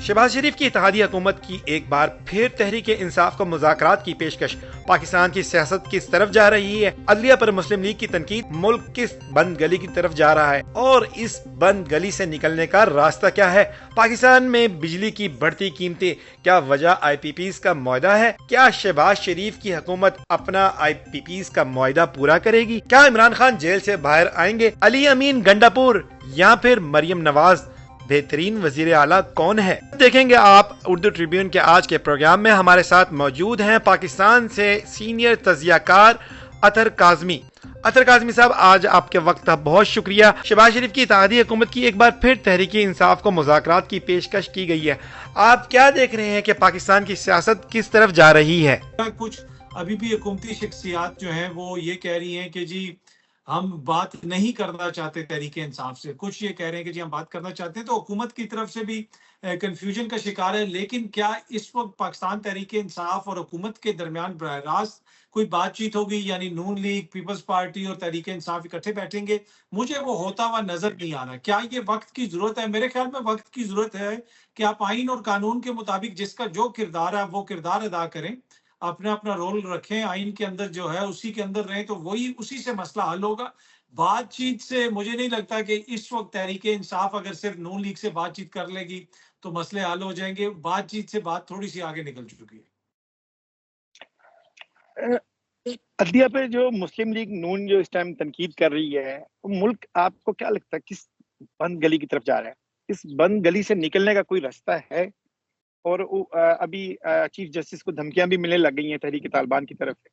शहबाज शरीफ की इत्तेहादी हुकूमत की एक बार फिर तहरीक इंसाफ को मुज़ाकरात की पेशकश। पाकिस्तान की सियासत किस तरफ जा रही है? अदलिया पर मुस्लिम लीग की तनकीद। मुल्क किस बंद गली की तरफ जा रहा है और इस बंद गली से निकलने का रास्ता क्या है? पाकिस्तान में बिजली की बढ़ती कीमतें क्या वजह IPPs का मुआहदा है? क्या शहबाज शरीफ की हुकूमत अपना IPPs का मुआहदा पूरा करेगी? क्या इमरान खान जेल से बाहर आएंगे? अली अमीन गंडापुर या फिर मरियम नवाज बेहतरीन वजीर आला कौन है? देखेंगे आप उर्दू ट्रिब्यून के आज के प्रोग्राम में। हमारे साथ मौजूद हैं पाकिस्तान से सीनियर तजियाकार अतर काजमी। अतर काजमी साहब, आज आपके वक्त का बहुत शुक्रिया। शहबाज शरीफ की इत्तेहादी हुकूमत की एक बार फिर तहरीक इंसाफ को मुज़ाकरात की पेशकश की गई है। आप क्या देख रहे हैं कि पाकिस्तान की सियासत किस तरफ जा रही है? कुछ अभी भी हुकूमती शख्सियात जो हैं वो ये कह रही हैं कि जी हम बात नहीं करना चाहते तहरीक इंसाफ से, कुछ ये कह रहे हैं कि जी हम बात करना चाहते हैं, तो हुकूमत की तरफ से भी कंफ्यूजन का शिकार है। लेकिन क्या इस वक्त पाकिस्तान तहरीक इंसाफ और हुकूमत के दरमियान बरह रास्त कोई बातचीत होगी, यानी नून लीग, पीपल्स पार्टी और तहरीक इंसाफ इकट्ठे बैठेंगे? मुझे वो होता हुआ नजर नहीं आ रहा। क्या ये वक्त की जरूरत है? मेरे ख्याल में वक्त की जरूरत है कि आप आइन और कानून के मुताबिक जिसका जो किरदार है वो किरदार अदा करें, अपना अपना रोल रखें, आइन के अंदर जो है उसी के अंदर रहें, तो वही उसी से मसला हल होगा। बातचीत से मुझे नहीं लगता कि इस वक्त तहरीक इंसाफ अगर सिर्फ नून लीग से बातचीत कर लेगी तो मसले हल हो जाएंगे। बातचीत से बात थोड़ी सी आगे निकल चुकी है। अदलिया पे जो मुस्लिम लीग नून जो इस टाइम तनकीद कर रही है, वो मुल्क आपको क्या लगता है किस बंद गली की तरफ जा रहा है? इस बंद गली से निकलने का कोई रास्ता है? और अभी चीफ जस्टिस को धमकियां भी मिलने लग गई हैं तहरीक तालिबान की तरफ से।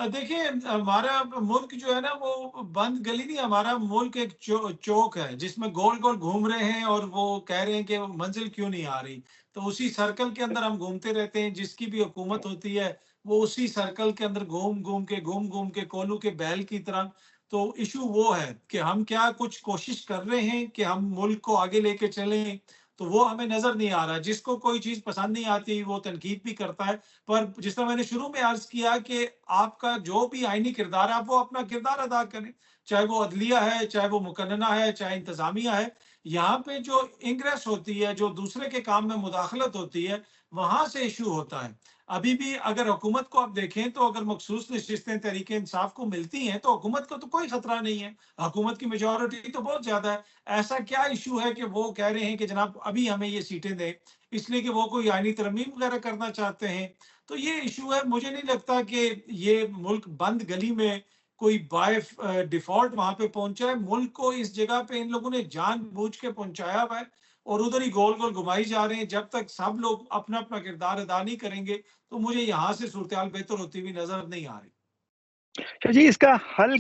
देखिए, हमारा मुल्क जो है ना वो बंद गली नहीं, हमारा मुल्क एक चौक है जिसमें गोल गोल घूम रहे हैं और वो कह रहे हैं कि मंजिल क्यों नहीं आ रही। तो उसी सर्कल के अंदर हम घूमते रहते हैं। जिसकी भी हुकूमत होती है वो उसी सर्कल के अंदर घूम घूम के कोलू के बैल की तरह। तो इशू वो है कि हम क्या कुछ कोशिश कर रहे हैं कि हम मुल्क को आगे लेके चलें, तो वो हमें नजर नहीं आ रहा। जिसको कोई चीज पसंद नहीं आती वो तनकीद भी करता है। पर जिस तरह मैंने शुरू में अर्ज किया कि आपका जो भी आईनी किरदार है, आप वो अपना किरदार अदा करें, चाहे वो अदलिया है, चाहे वो मुकन्ना है, चाहे इंतजामिया है। यहाँ पे जो इंग्रेस होती है, जो दूसरे के काम में मुदाखलत होती है, वहां से इशू होता है। अभी भी अगर हुकूमत को आप देखें तो अगर मखसूस नशिस्तें तहरीक इंसाफ को मिलती हैं तो हुकूमत को तो कोई खतरा नहीं है। हुकूमत की मेजोरिटी तो बहुत ज्यादा है। ऐसा क्या इशू है कि वो कह रहे हैं कि जनाब अभी हमें ये सीटें दें, इसलिए कि वो कोई आईनी तरमीम वगैरह करना चाहते हैं? तो ये इशू है। मुझे नहीं लगता कि ये मुल्क बंद गली में कोई बाय डिफॉल्ट वहां पे पहुंचा है। मुल्क को इस जगह पे इन लोगों ने जानबूझ के पहुंचाया हुआ है और उधर ही गोल गोल घुमाई जा रहे हैं। जब तक सब लोग अपना अपना किरदार अदा नहीं करेंगे तो मुझे यहाँ से सूरत हाल बेहतर होती हुई नजर नहीं आ रही। अच्छा जी, इसका हल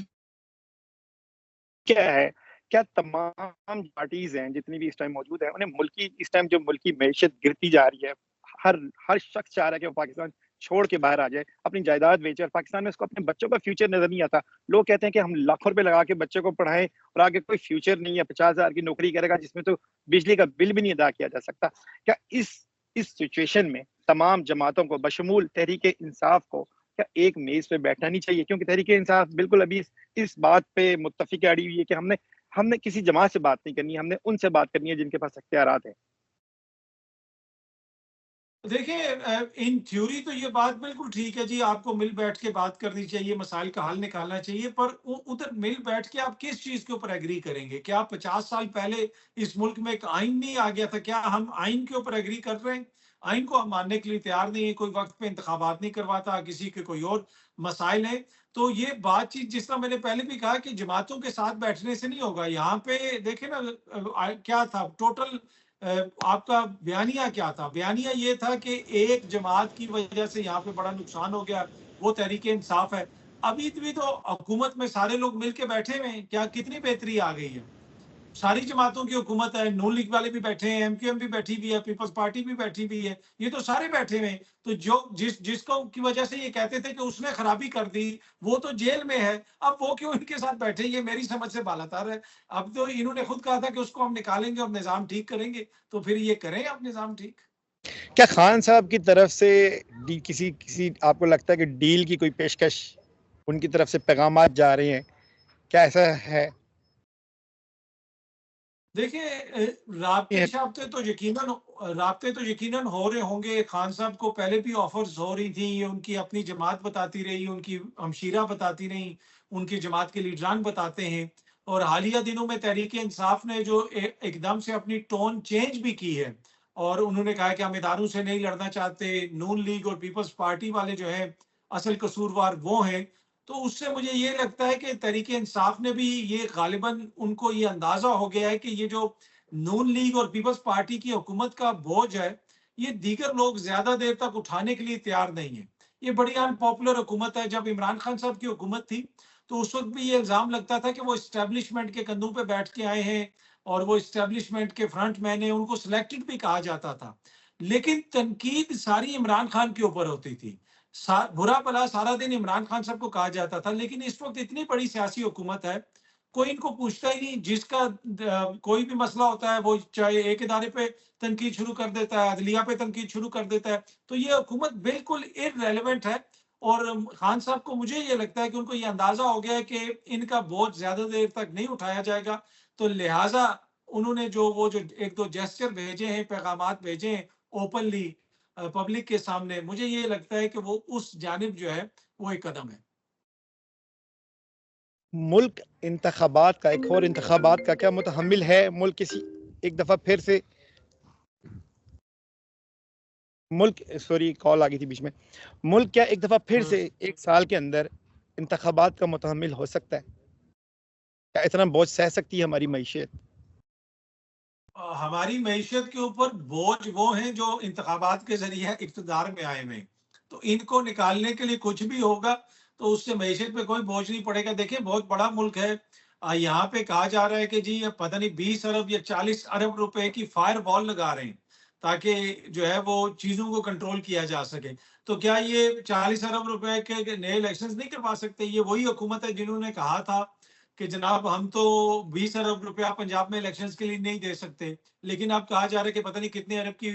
क्या है? क्या तमाम पार्टीज हैं जितनी भी इस टाइम मौजूद है, उन्हें मुल्की इस टाइम जो मुल्की मैशत गिरती जा रही है, हर हर शख्स चाह रहा है कि वो पाकिस्तान छोड़ के बाहर आ जाए, अपनी जायदाद बेचे, और पाकिस्तान में उसको अपने बच्चों का फ्यूचर नजर नहीं आता। लोग कहते हैं कि हम लाखों रुपए लगा के बच्चे को पढ़ाएं और आगे कोई फ्यूचर नहीं है, 50,000 की नौकरी करेगा जिसमें तो बिजली का बिल भी नहीं अदा किया जा सकता। क्या इस सिचुएशन में तमाम जमातों को बशमूल तहरीक इंसाफ को क्या एक मेज पे बैठना नहीं चाहिए? क्योंकि तहरीक इंसाफ बिल्कुल अभी इस बात पे मुत्तफिक अड़ी हुई है कि हमने हमने किसी जमात से बात नहीं करनी, हमने उनसे बात करनी है जिनके पास इख्तियारात है। देखिए, इन थ्योरी तो ये बात बिल्कुल ठीक है जी, आपको मिल बैठ के बात करनी चाहिए, मसाइल का हल निकालना चाहिए। पर उधर मिल बैठ के आप किस चीज के ऊपर एग्री करेंगे? क्या 50 साल पहले इस मुल्क में एक आइन नहीं आ गया था? क्या हम आइन के ऊपर एग्री कर रहे हैं? आइन को हम मानने के लिए तैयार नहीं है। कोई वक्त पे इंतखाबात नहीं करवाता, किसी के कोई और मसाइल है। तो ये बातचीत, जिस तरह मैंने पहले भी कहा कि जमातों के साथ बैठने से नहीं होगा। यहाँ पे देखे ना, क्या था टोटल आपका बयानिया क्या था? बयानिया ये था कि एक जमात की वजह से यहाँ पे बड़ा नुकसान हो गया, वो तहरीक इंसाफ है। अभी भी तो हुकूमत में सारे लोग मिलके बैठे हुए हैं। क्या कितनी बेहतरी आ गई है? सारी जमातों की हुकूमत है, नून लीग वाले भी बैठे हैं, MQM भी बैठी हुई है, पीपल्स पार्टी भी बैठी हुई है, ये तो सारे बैठे हुए हैं। तो जो जिसको की वजह से ये कहते थे कि उसने खराबी कर दी, वो तो जेल में है। अब वो क्यों इनके साथ बैठे, ये मेरी समझ से बालातर है। अब तो इन्होंने खुद कहा था कि उसको हम निकालेंगे और निजाम ठीक करेंगे, तो फिर ये करें अब निजाम ठीक। क्या खान साहब की तरफ से किसी किसी आपको लगता है कि डील की कोई पेशकश उनकी तरफ से पैगाम जा रहे हैं? क्या ऐसा है? देखिए ये राब्ते तो यकीनन हो रहे होंगे। खान साहब को पहले भी ऑफर्स हो रही थी, ये उनकी अपनी जमात बताती रही, उनकी हमशीरा बताती रही, उनकी जमात के लीडरान बताते हैं। और हालिया दिनों में तहरीक इंसाफ ने जो एकदम से अपनी टोन चेंज भी की है और उन्होंने कहा कि हम इदारों से नहीं लड़ना चाहते, नून लीग और पीपल्स पार्टी वाले जो है असल कसूरवार वो हैं। तो उससे मुझे ये लगता है कि तहरीक-ए-इंसाफ ने भी ये गालिबन उनको ये अंदाज़ा हो गया है कि ये जो नून लीग और पीपल्स पार्टी की हुकूमत का बोझ है, ये दीगर लोग ज़्यादा देर तक उठाने के लिए तैयार नहीं है। ये बड़ी अनपॉपुलर हुकूमत है। जब इमरान खान साहब की हुकूमत थी, तो उस वक़्त भी ये इल्ज़ाम लगता था कि वो एस्टेब्लिशमेंट के कंधों पे बैठ के आए हैं और वो एस्टेब्लिशमेंट के फ्रंट मैन हैं, उनको सिलेक्टेड भी कहा जाता था। लेकिन तनकीद सारी इमरान खान के ऊपर होती थी। बुरा भला सारा दिन इमरान खान साहब को कहा जाता था, लेकिन इस वक्त इतनी बड़ी सियासी हुकूमत है, कोई इनको पूछता ही नहीं। जिसका कोई भी मसला होता है वो चाहे एक इदारे पे तनकीद शुरू कर देता है, अदलिया पे तनकीद शुरू कर देता है। तो ये हुकूमत बिल्कुल इररेलेवेंट है। और खान साहब को मुझे ये लगता है कि उनको ये अंदाजा हो गया है कि इनका बोझ ज्यादा देर तक नहीं उठाया जाएगा। तो लिहाजा उन्होंने जो एक दो जेस्चर भेजे हैं, पैगामात भेजे हैं ओपनली पब्लिक के सामने, मुझे ये लगता है कि वो उस जानिब जो है वो एक कदम है। मुल्क इंतखाबात का, एक और इंतखाबात का क्या मुतहम्मिल है? मुल्क किसी एक दफा फिर से मुल्क, सॉरी कॉल आ गई थी बीच में। मुल्क क्या एक दफा फिर से एक साल के अंदर इंतखाबात का मुतहम्मिल हो सकता है? क्या इतना बोझ सह सकती है हमारी मईशत? हमारी मईशत के ऊपर बोझ वो हैं जो इंतखाबात के जरिए इक़्तिदार में आए हुए हैं। तो इनको निकालने के लिए कुछ भी होगा, तो उससे मईशत पे कोई बोझ नहीं पड़ेगा। देखिए बहुत बड़ा मुल्क है। यहाँ पे कहा जा रहा है कि जी पता नहीं 20 अरब या 40 अरब रुपए की फायर वॉल लगा रहे हैं, ताकि जो है वो चीज़ों को कंट्रोल किया जा सके। तो क्या ये 40 अरब रुपए के नए इलेक्शंस नहीं करवा सकते? ये वही हुकूमत है जिन्होंने कहा था कि जनाब हम तो 20 अरब रुपया पंजाब में इलेक्शंस के लिए नहीं दे सकते। लेकिन अब कहा जा रहा है कि पता नहीं कितने अरब की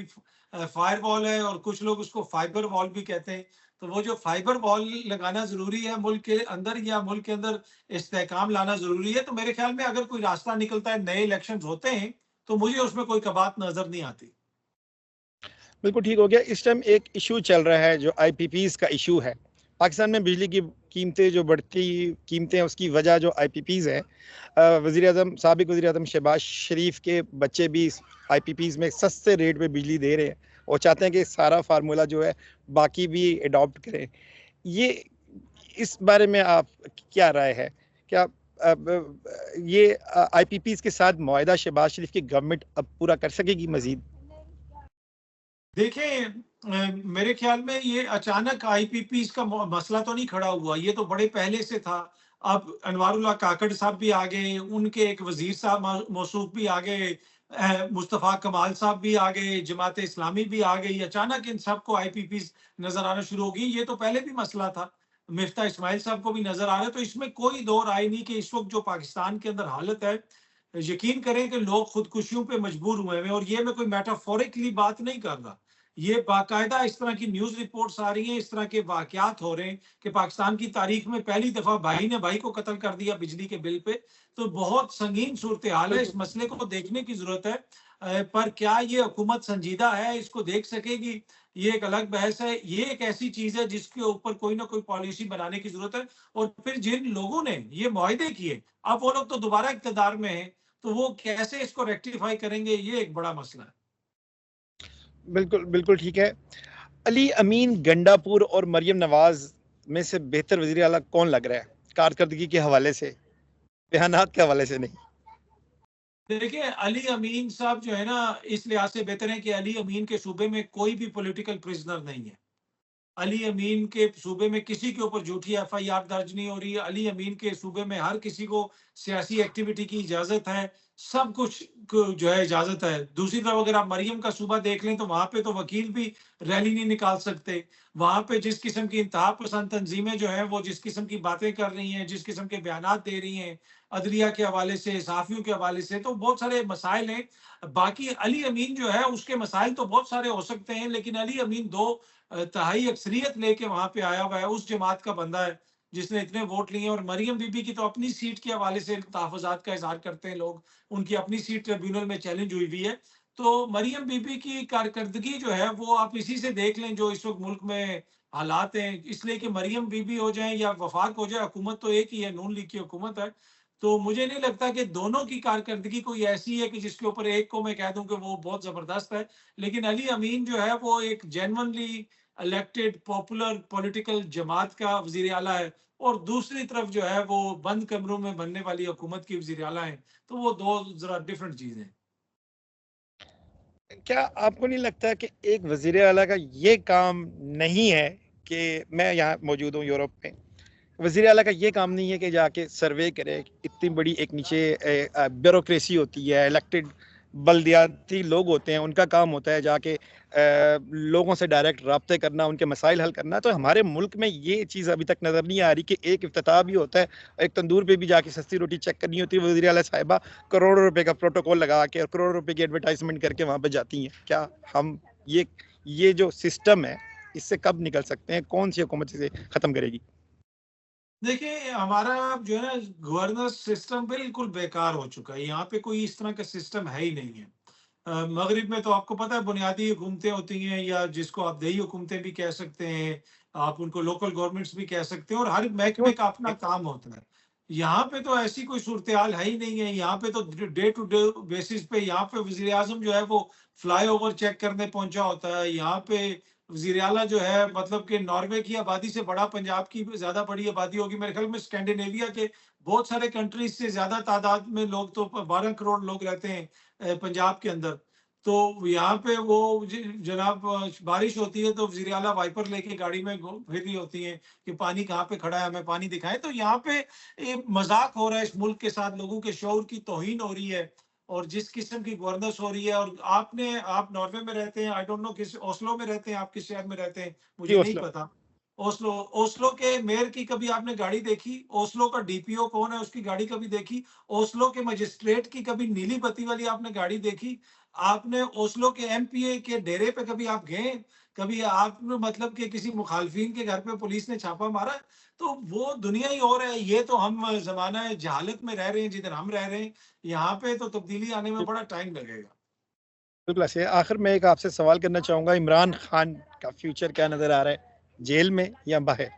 फायर वॉल है और कुछ लोग उसको फाइबर वॉल भी कहते हैं। तो वो जो फाइबर वॉल लगाना ज़रूरी है मुल्क के अंदर, या मुल्क के अंदर इस्तेहकाम लाना ज़रूरी है, तो मेरे ख्याल में अगर कोई रास्ता निकलता है, नए इलेक्शंस होते हैं, तो मुझे उसमें कोई कबात नज़र नहीं आती। बिल्कुल ठीक हो गया। इस टाइम एक इशू चल रहा है जो आईपीपीज़ का इशू है। पाकिस्तान में बिजली की कीमतें, जो बढ़ती कीमतें हैं, उसकी वजह जो आईपीपीज़ है। वज़ीर-ए-आज़म, साबिक़ वज़ीर-ए-आज़म शहबाज शरीफ के बच्चे भी आईपीपीज़ में सस्ते रेट पे बिजली दे रहे हैं और चाहते हैं कि सारा फार्मूला जो है बाकी भी अडॉप्ट करें। ये इस बारे में आप क्या राय है? क्या ये आईपीपीज़ के साथ मुआहिदा शहबाज शरीफ की गवर्नमेंट अब पूरा कर सकेगी मज़ीद? देखिए मेरे ख्याल में ये अचानक आईपीपीज़ का मसला तो नहीं खड़ा हुआ, ये तो बड़े पहले से था। अब अनवारुल्लाह काकड़ साहब भी आ गए, उनके एक वजीर साहब मौसूफ भी आ गए, मुस्तफ़ा कमाल साहब भी आ गए, जमात इस्लामी भी आ गई। अचानक इन सबको आईपीपीज़ नजर आना शुरू हो गई। ये तो पहले भी मसला था, मिफ्ता इस्माइल साहब को भी नजर आ रहा है। तो इसमें कोई दो राय नहीं कि इस वक्त जो पाकिस्तान के अंदर हालत है, यकीन करें कि लोग खुदकुशियों पे मजबूर हुए हैं। और ये मैं कोई मेटाफोरिकली बात नहीं कर रहा, ये बाकायदा इस तरह की न्यूज़ रिपोर्ट्स आ रही हैं, इस तरह के वाक़यात हो रहे हैं कि पाकिस्तान की तारीख में पहली दफ़ा भाई ने भाई को कत्ल कर दिया बिजली के बिल पे। तो बहुत संगीन सूरत-ए-हाल है, इस मसले को देखने की ज़रूरत है। पर क्या ये हुकूमत संजीदा है, इसको देख सकेगी, ये एक अलग बहस है। ये एक ऐसी चीज़ है जिसके ऊपर कोई ना कोई पॉलिसी बनाने की ज़रूरत है। और फिर जिन लोगों ने ये मुआहदे किए, अब वो लोग तो दोबारा इक़्तिदार में हैं, तो वो कैसे इसको रेक्टिफ़ाई करेंगे, ये एक बड़ा मसला है। बिल्कुल, बिल्कुल ठीक है। अली अमीन गंडापुर और मरियम नवाज में से बेहतर वज़ीर आला कौन लग रहा है? कारकर्दगी के हवाले से, बयानात के हवाले से नहीं। देखिए, अली अमीन साहब जो है ना, इस लिहाज से बेहतर है कि अली अमीन के सूबे में कोई भी पॉलिटिकल प्रिजनर नहीं है। अली अमीन के सूबे में किसी के ऊपर झूठी एफआईआर दर्ज नहीं हो रही है। अली अमीन के सूबे में हर किसी को सियासी एक्टिविटी की इजाजत है, सब कुछ जो है इजाजत है। दूसरी तरफ अगर आप मरियम का सूबा देख लें, तो वहां पे तो वकील भी रैली नहीं निकाल सकते। वहां पे जिस किस्म की इंतहा पसंद तंजीमें जो है वो जिस किस्म की बातें कर रही हैं, जिस किस्म के बयान दे रही हैं अदलिया के हवाले से, सहाफियों के हवाले से, तो बहुत सारे मसाइल हैं। बाकी अली अमीन जो है उसके मसाइल तो बहुत सारे हो सकते हैं, लेकिन अली अमीन दो तिहाई अक्सरियत लेके वहां पे आया हुआ है, उस जमात का बंदा है जिसने इतने वोट लिए हैं। और मरियम बीबी की तो अपनी सीट के हवाले से तहफ़्फ़ुज़ात का इज़हार करते हैं लोग, उनकी अपनी सीट ट्रिब्यूनल में चैलेंज हुई हुई है। तो मरियम बीबी की कारकर्दगी जो है वो आप इसी से देख लें जो इस वक़्त मुल्क में हालात हैं। इसलिए कि मरियम बीबी हो जाएँ या वफ़ाक हो जाए, हुकूमत तो एक ही है, नून लीग की हुकूमत है। तो मुझे नहीं लगता कि दोनों की कारकर्दगी कोई ऐसी है कि जिसके ऊपर एक को मैं कह दूं कि वो बहुत जबरदस्त है। लेकिन अली अमीन जो है वो एक जेन्युइनली इलेक्टेड पॉपुलर पॉलिटिकल जमात का वजीर आला है, और दूसरी तरफ जो है वो बंद कमरों में बनने वाली हुकूमत की वजीर आला है। तो वो दो जरा डिफरेंट चीजें हैं। क्या आपको नहीं लगता कि एक वजीर आला का ये काम नहीं है कि मैं यहाँ मौजूद हूँ यूरोप में, वजीर आला का ये काम नहीं है कि जाके सर्वे करे, इतनी बड़ी एक नीचे ब्यूरोक्रेसी होती है, इलेक्टेड बल्दियाती लोग होते हैं, उनका काम होता है जाके लोगों से डायरेक्ट राब्ते करना, उनके मसाइल हल करना। तो हमारे मुल्क में ये चीज़ अभी तक नज़र नहीं आ रही कि एक इफ्तिताह भी होता है, एक तंदूर पे भी जाके सस्ती रोटी चेक करनी होती है, वज़ीर आला साहिबा करोड़ों रुपए का प्रोटोकॉल लगा के और करोड़ों रुपए की एडवर्टाइजमेंट करके वहाँ पे जाती हैं। क्या हम ये जो सिस्टम है, इससे कब निकल सकते हैं? कौन सी हुकूमत इसे ख़त्म करेगी? देखिए, हमारा जो है ना गवर्नेंस सिस्टम बिल्कुल बेकार हो चुका है। यहाँ पे कोई इस तरह का सिस्टम है ही नहीं है। मगरिब में तो आपको पता है बुनियादी हुकूमतें होती हैं, या जिसको आप देही हुकूमतें भी कह सकते हैं, आप उनको लोकल गवर्नमेंट्स भी कह सकते हैं, और हर क्यों? महकमे का अपना काम होता है। यहाँ पे तो ऐसी कोई सूरत-ए-हाल है ही नहीं है। यहाँ पे तो डे टू डे बेसिस पे यहाँ पे वज़ीर-ए-आज़म जो है वो फ्लाईओवर चेक करने पहुँचा होता है। यहाँ पे वज़ीर आला जो है मतलब कि नॉर्वे की आबादी से बड़ा पंजाब की ज़्यादा बड़ी आबादी होगी। मेरे ख्याल में स्कैंडिनेविया के बहुत सारे कंट्रीज़ से ज़्यादा तादाद में लोग, तो 12 करोड़ लोग रहते हैं पंजाब के अंदर। तो यहाँ पे वो जनाब बारिश होती है तो वज़ीर आला वाइपर लेके गाड़ी में फिर रही होती हैं कि पानी कहाँ पे खड़ा है, हमें पानी दिखाएँ। तो यहाँ पे ये मज़ाक हो रहा है इस मुल्क के साथ, लोगों के शऊर की तौहीन हो रही है। और जिस किस्म की गवर्नेंस हो रही है, और आप नॉर्वे में रहते हैं, आई डोंट नो किस ओस्लो में रहते हैं, आप किस शहर में रहते हैं, जी, मुझे नहीं ओस्लो। पता। ओस्लो ओस्लो के मेयर की कभी आपने गाड़ी देखी? ओस्लो का डीपीओ कौन है, उसकी गाड़ी कभी देखी? ओस्लो के मजिस्ट्रेट की कभी नीली बत्ती वाली आपने गाड़ी देखी? आपने ओस्लो के एमपीए के डेरे पे कभी आप गए? कभी आपने मतलब कि किसी मुखालफिन के घर पे पुलिस ने छापा मारा? तो वो दुनिया ही और है। ये तो हम ज़माना जहालत में रह रहे हैं जिधर हम रह रहे हैं। यहाँ पे तो तब्दीली आने में बड़ा टाइम लगेगा। बिल्कुल ऐसे है। आखिर में एक आपसे सवाल करना चाहूँगा, इमरान खान का फ्यूचर क्या नज़र आ रहा है? जेल में या बाहर?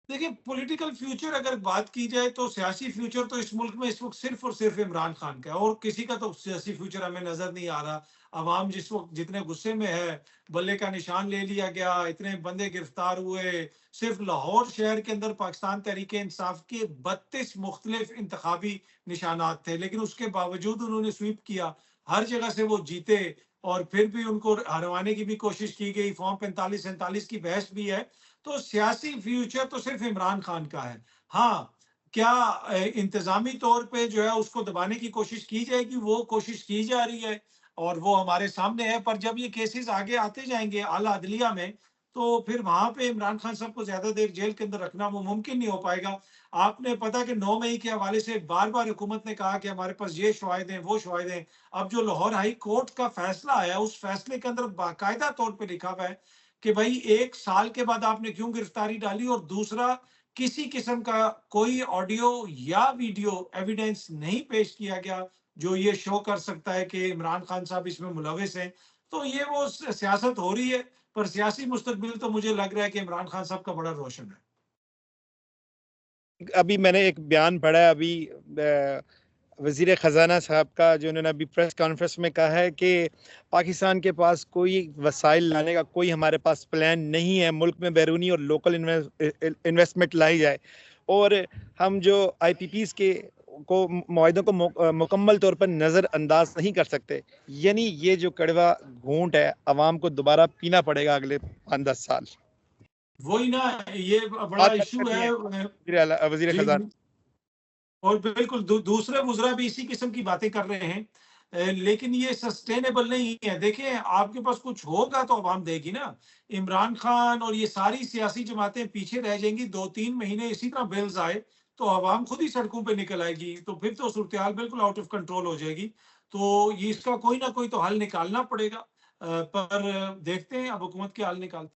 देखिए, पॉलिटिकल फ्यूचर अगर बात की जाए तो सियासी फ्यूचर तो इस मुल्क में इस वक्त सिर्फ और सिर्फ इमरान खान का है, और किसी का तो सियासी फ्यूचर हमें नजर नहीं आ रहा। अवाम जिस वक्त जितने गुस्से में है, बल्ले का निशान ले लिया गया, इतने बंदे गिरफ्तार हुए। सिर्फ लाहौर शहर के अंदर पाकिस्तान तहरीक इंसाफ के 32 मुख्तलिफ इंतखाबी निशानात थे, लेकिन उसके बावजूद उन्होंने स्वीप किया। हर जगह से वो जीते, और फिर भी उनको हरवाने की भी कोशिश की गई। फॉर्म 45-47 की बहस भी है। तो सियासी फ्यूचर तो सिर्फ इमरान खान का है। हाँ, क्या इंतज़ामी तौर पे जो है उसको दबाने की कोशिश की जाएगी? वो कोशिश की जा रही है, और वो हमारे सामने है। पर जब ये केसेज़ आगे आते जाएँगे आला अदलिया में, तो फिर वहाँ पे इमरान खान साहब को ज़्यादा देर जेल के अंदर रखना वो मुमकिन नहीं हो पाएगा। आपने पता कि 9 मई के हवाले से बार-बार हुकूमत ने कहा कि हमारे पास ये शवाहिद हैं, वो शवाहिद हैं। अब जो लाहौर हाई कोर्ट का फैसला आया, उस फैसले के अंदर बाकायदा तौर पे लिखा हुआ है कि भाई 1 साल के बाद आपने क्यों गिरफ्तारी डाली, और दूसरा किसी किस्म का कोई ऑडियो या वीडियो एविडेंस नहीं पेश किया गया जो ये शो कर सकता है कि इमरान खान साहब इसमें मुलविस हैं। तो ये वो सियासत हो रही है, पर सियासी मुस्तकबिल तो मुझे लग रहा है कि इमरान खान साहब का बड़ा रोशन है। अभी मैंने एक बयान पढ़ा है अभी वज़ीर ख़ज़ाना साहब का, जो उन्होंने अभी प्रेस कॉन्फ्रेंस में कहा है कि पाकिस्तान के पास कोई वसाइल लाने का कोई हमारे पास प्लान नहीं है, मुल्क में बैरूनी और लोकल इन्वेस्टमेंट लाई जाए, और हम जो आईपीपीज़ के मुआहदों को मुकम्मल तौर पर नज़रअंदाज नहीं कर सकते। यानी ये जो कड़वा घूंट है, अवाम को दोबारा पीना पड़ेगा अगले 5-10 साल। वही ना, ये बड़ा बात इशू करनी है। है वज़ीर जी, ख़ज़ाना। और बिल्कुल दूसरे वुज़रा भी इसी किस्म की बातें कर रहे हैं। लेकिन ये सस्टेनेबल नहीं है। देखिए, आपके पास कुछ होगा तो अवाम देगी ना। इमरान खान और ये सारी सियासी जमातें पीछे रह जाएंगी, 2-3 महीने इसी तरह बिल्स आए, तो अवाम खुद ही सड़कों पे निकल आएगी, तो फिर तो सूरत-ए-हाल बिल्कुल आउट ऑफ कंट्रोल हो जाएगी। तो ये इसका कोई ना कोई तो हल निकालना पड़ेगा। पर देखते हैं अब हुकूमत क्या हल निकालती है।